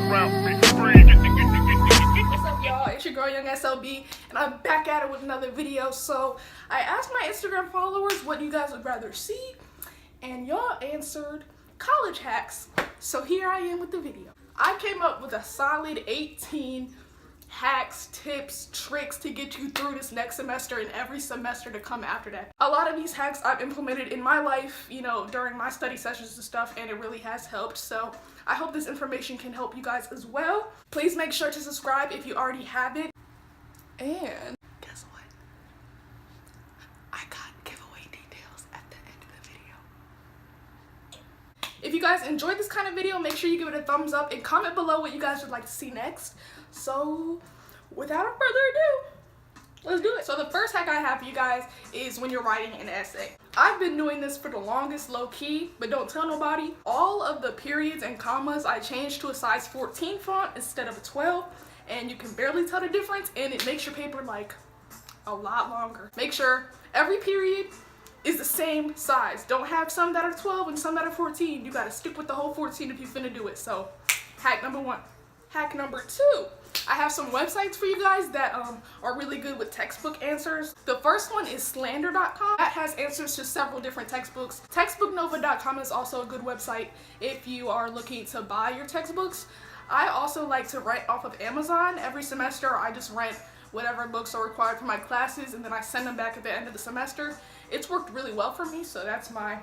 What's up, y'all? It's your girl Young SLB, and I'm back at it with another video. So I asked my Instagram followers what you guys would rather see, and y'all answered college hacks. So here I am with the video. I came up with a solid 18 hacks, tips, tricks to get you through this next semester and every semester to come after that. A lot of these hacks I've implemented in my life, you know, during my study sessions and stuff, and it really has helped. So I hope this information can help you guys as well. Please make sure to subscribe if you already have it. And guess what? I got giveaway details at the end of the video. If you guys enjoyed this kind of video, make sure you give it a thumbs up and comment below what you guys would like to see next. So without further ado, let's do it. So the first hack I have for you guys is when you're writing an essay. I've been doing this for the longest, low key, but don't tell nobody. All of the periods and commas I changed to a size 14 font instead of a 12, and you can barely tell the difference, and it makes your paper like a lot longer. Make sure every period is the same size. Don't have some that are 12 and some that are 14. You gotta stick with the whole 14 if you're finna do it. So hack number one. Hack number two, I have some websites for you guys that are really good with textbook answers. The first one is slander.com. That has answers to several different textbooks. Textbooknova.com is also a good website if you are looking to buy your textbooks. I also like to rent off of Amazon. Every semester I just rent whatever books are required for my classes, and then I send them back at the end of the semester. It's worked really well for me, so that's my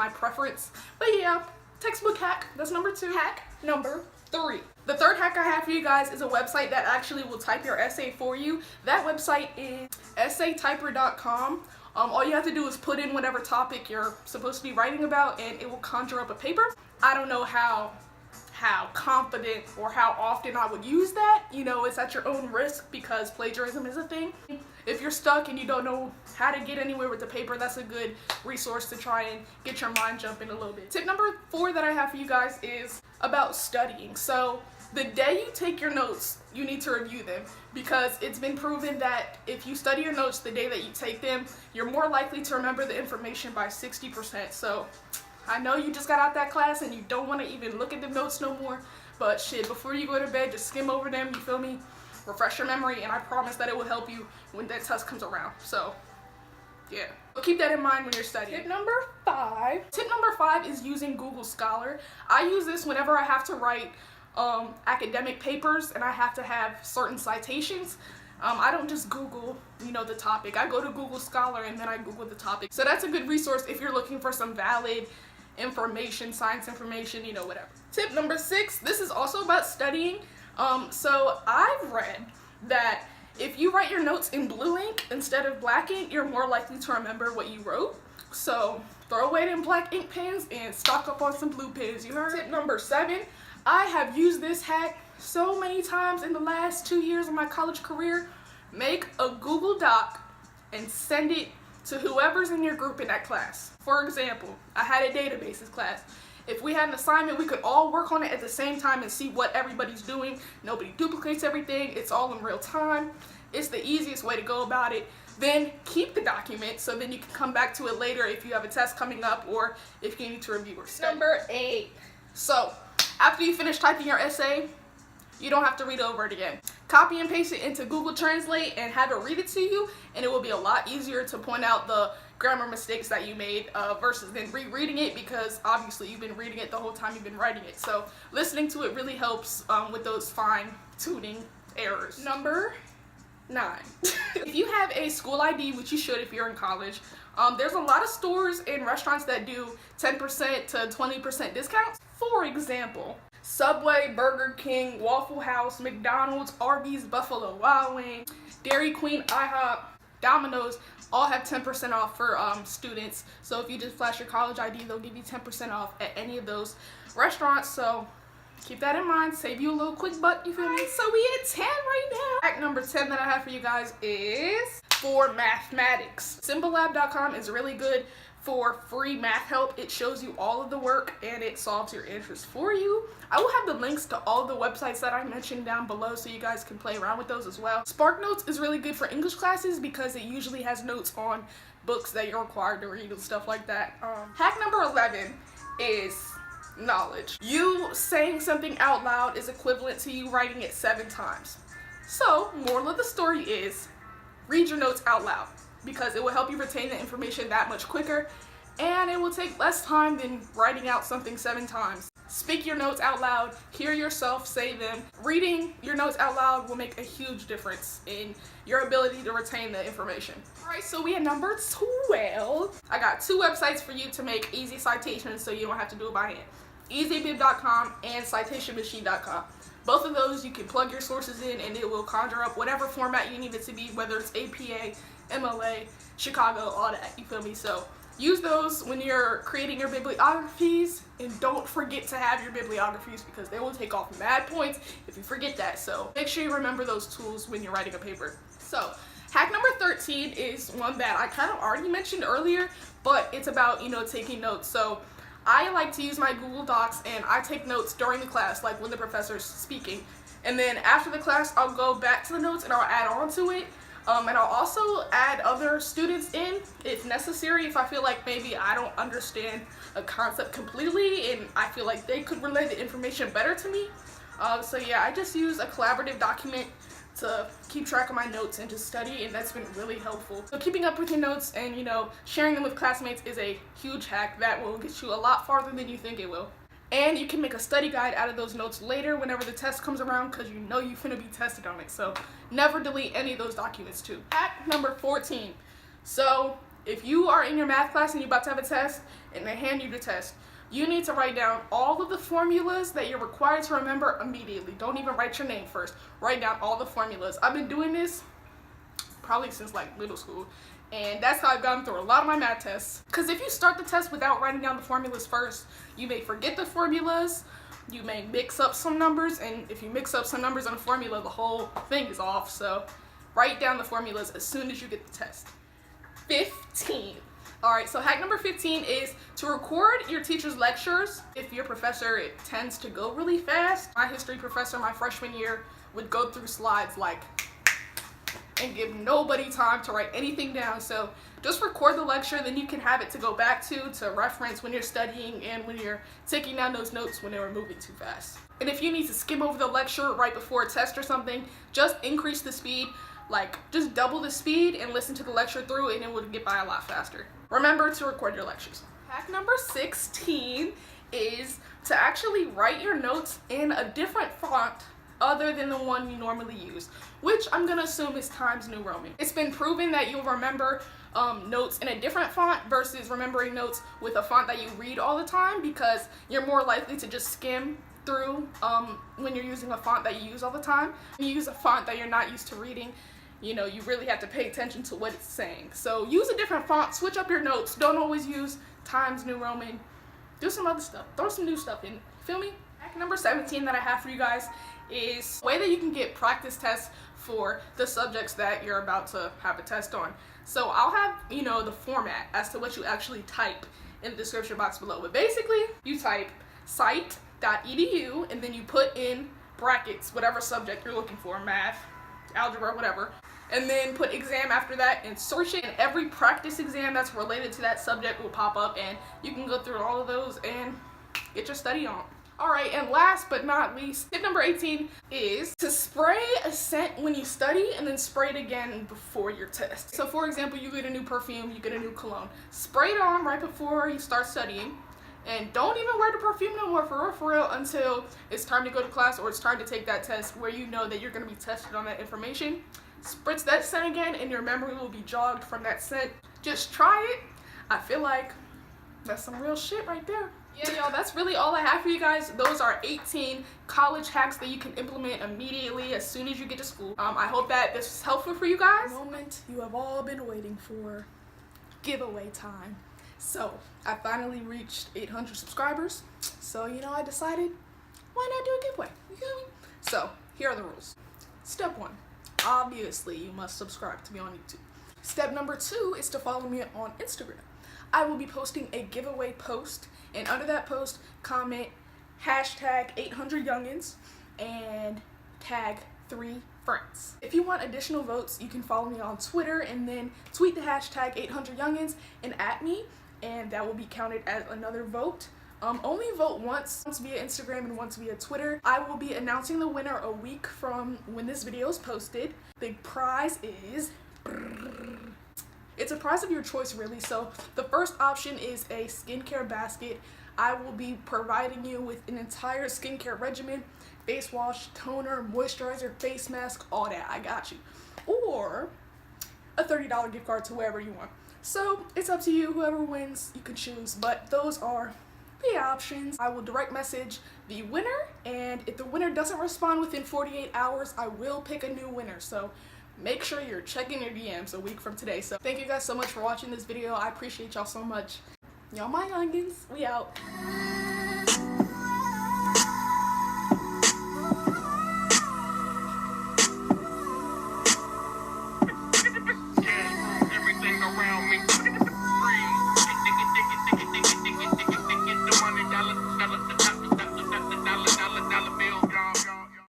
preference. But yeah, textbook hack, that's number two. Hack number three. The third hack I have for you guys is a website that actually will type your essay for you. That website is site.edu. All you have to do is put in whatever topic you're supposed to be writing about, and it will conjure up a paper. I don't know how confident or how often I would use that. You know, it's at your own risk because plagiarism is a thing. If you're stuck and you don't know how to get anywhere with the paper, that's a good resource to try and get your mind jumping a little bit. Tip number 4 that I have for you guys is about studying. So the day you take your notes, you need to review them, because it's been proven that if you study your notes the day that you take them, you're more likely to remember the information by 60%. So I know you just got out that class and you don't want to even look at the notes no more, but shit, before you go to bed, just skim over them, you feel me? Refresh your memory, and I promise that it will help you when that test comes around. So yeah, but keep that in mind when you're studying. Tip number 5. Tip number 5 is using Google Scholar. I use this whenever I have to write academic papers and I have to have certain citations. I don't just Google, you know, the topic. I go to Google Scholar and then I Google the topic. So that's a good resource if you're looking for some valid information, science information, you know, whatever. Tip number 6, this is also about studying. So I've read that if you write your notes in blue ink instead of black ink, you're more likely to remember what you wrote. So throw away them black ink pens and stock up on some blue pens, you heard? Tip number 7, I have used this hack so many times in the last 2 years of my college career. Make a Google Doc and send it to whoever's in your group in that class. For example, I had a databases class. If we had an assignment, we could all work on it at the same time and see what everybody's doing. Nobody duplicates everything. It's all in real time. It's the easiest way to go about it. Then keep the document so then you can come back to it later if you have a test coming up or if you need to review or study. Number 8. So after you finish typing your essay, you don't have to read over it again. Copy and paste it into Google Translate and have it read it to you, and it will be a lot easier to point out the grammar mistakes that you made versus then rereading it, because obviously you've been reading it the whole time you've been writing it. So listening to it really helps with those fine-tuning errors. Number 9. If you have a school ID, which you should if you're in college, there's a lot of stores and restaurants that do 10% to 20% discounts. For example, Subway, Burger King, Waffle House, McDonald's, Arby's, Buffalo Wild Wings, Dairy Queen, IHOP, Domino's, all have 10% off for students. So if you just flash your college ID, they'll give you 10% off at any of those restaurants. So keep that in mind, save you a little quick buck, you feel me? So we at 10 right now. Hack number 10 that I have for you guys is for mathematics. Symbolab.com is really good for free math help. It shows you all of the work and it solves your answers for you. I will have the links to all the websites that I mentioned down below so you guys can play around with those as well. SparkNotes is really good for English classes because it usually has notes on books that you're required to read and stuff like that. Hack number 11 is knowledge. You saying something out loud is equivalent to you writing it 7 times. So, moral of the story is, read your notes out loud because it will help you retain the information that much quicker, and it will take less time than writing out something 7 times. Speak your notes out loud, hear yourself say them. Reading your notes out loud will make a huge difference in your ability to retain the information. Alright, so we at number 12. I got 2 websites for you to make easy citations so you don't have to do it by hand. EasyBib.com and citationmachine.com. Both of those you can plug your sources in and it will conjure up whatever format you need it to be, whether it's APA, MLA, Chicago, all that, you feel me? So use those when you're creating your bibliographies, and don't forget to have your bibliographies because they will take off mad points if you forget that. So make sure you remember those tools when you're writing a paper. So hack number 13 is one that I kind of already mentioned earlier, but it's about, taking notes. So I like to use my Google Docs and I take notes during the class, like when the professor's speaking. And then after the class, I'll go back to the notes and I'll add on to it. And I'll also add other students in if necessary, if I feel like maybe I don't understand a concept completely and I feel like they could relay the information better to me. So yeah, I just use a collaborative document to keep track of my notes and to study, and that's been really helpful. So keeping up with your notes and sharing them with classmates is a huge hack that will get you a lot farther than you think it will. And you can make a study guide out of those notes later whenever the test comes around because you're finna be tested on it. So never delete any of those documents too. Hack number 14. So if you are in your math class and you're about to have a test and they hand you the test, you need to write down all of the formulas that you're required to remember immediately. Don't even write your name first. Write down all the formulas. I've been doing this probably since like middle school. And that's how I've gotten through a lot of my math tests. Because if you start the test without writing down the formulas first, you may forget the formulas, you may mix up some numbers, and if you mix up some numbers on a formula, the whole thing is off. So write down the formulas as soon as you get the test. 15. Alright, so hack number 15 is to record your teacher's lectures. If your professor, it tends to go really fast. My history professor my freshman year would go through slides and give nobody time to write anything down. So just record the lecture, then you can have it to go back to reference when you're studying and when you're taking down those notes when they were moving too fast. And if you need to skim over the lecture right before a test or something, just increase the speed, just double the speed and listen to the lecture through and it will get by a lot faster. Remember to record your lectures. Hack number 16 is to actually write your notes in a different font other than the one you normally use, which I'm gonna assume is Times New Roman. It's been proven that you'll remember notes in a different font versus remembering notes with a font that you read all the time, because you're more likely to just skim through when you're using a font that you use all the time. When you use a font that you're not used to reading, you really have to pay attention to what it's saying. So use a different font, switch up your notes. Don't always use Times New Roman. Do some other stuff. Throw some new stuff in. Feel me? Hack number 17 that I have for you guys is a way that you can get practice tests for the subjects that you're about to have a test on. So I'll have, the format as to what you actually type in the description box below. But basically, you type site.edu and then you put in brackets whatever subject you're looking for, math, algebra, whatever, and then put exam after that and search it, and every practice exam that's related to that subject will pop up and you can go through all of those and get your study on. Alright, and last but not least, tip number 18 is to spray a scent when you study and then spray it again before your test. So for example, you get a new perfume, you get a new cologne. Spray it on right before you start studying, and don't even wear the perfume no more for real until it's time to go to class or it's time to take that test where you know that you're going to be tested on that information. Spritz that scent again and your memory will be jogged from that scent. Just try it. I feel like that's some real shit right there. Yeah, y'all, that's really all I have for you guys. Those are 18 college hacks that you can implement immediately as soon as you get to school. I hope that this was helpful for you guys. The moment you have all been waiting for, giveaway time. So I finally reached 800 subscribers. So, I decided, why not do a giveaway? You feel me? So here are the rules. Step 1, obviously you must subscribe to me on YouTube. Step number 2 is to follow me on Instagram. I will be posting a giveaway post, and under that post, comment hashtag 800youngins and tag 3 friends. If you want additional votes, you can follow me on Twitter and then tweet the hashtag 800youngins and @ me, and that will be counted as another vote Only vote once via Instagram and once via Twitter. I will be announcing the winner a week from when this video is posted. The prize is... It's a prize of your choice, really. So the first option is a skincare basket. I will be providing you with an entire skincare regimen, face wash, toner, moisturizer, face mask, all that. I got you. Or a $30 gift card to wherever you want. So it's up to you. Whoever wins, you can choose. But those are the options. I will direct message the winner, and if the winner doesn't respond within 48 hours, I will pick a new winner. So make sure you're checking your DMs a week from today. So thank you guys so much for watching this video. I appreciate y'all so much. Y'all my youngins. We out.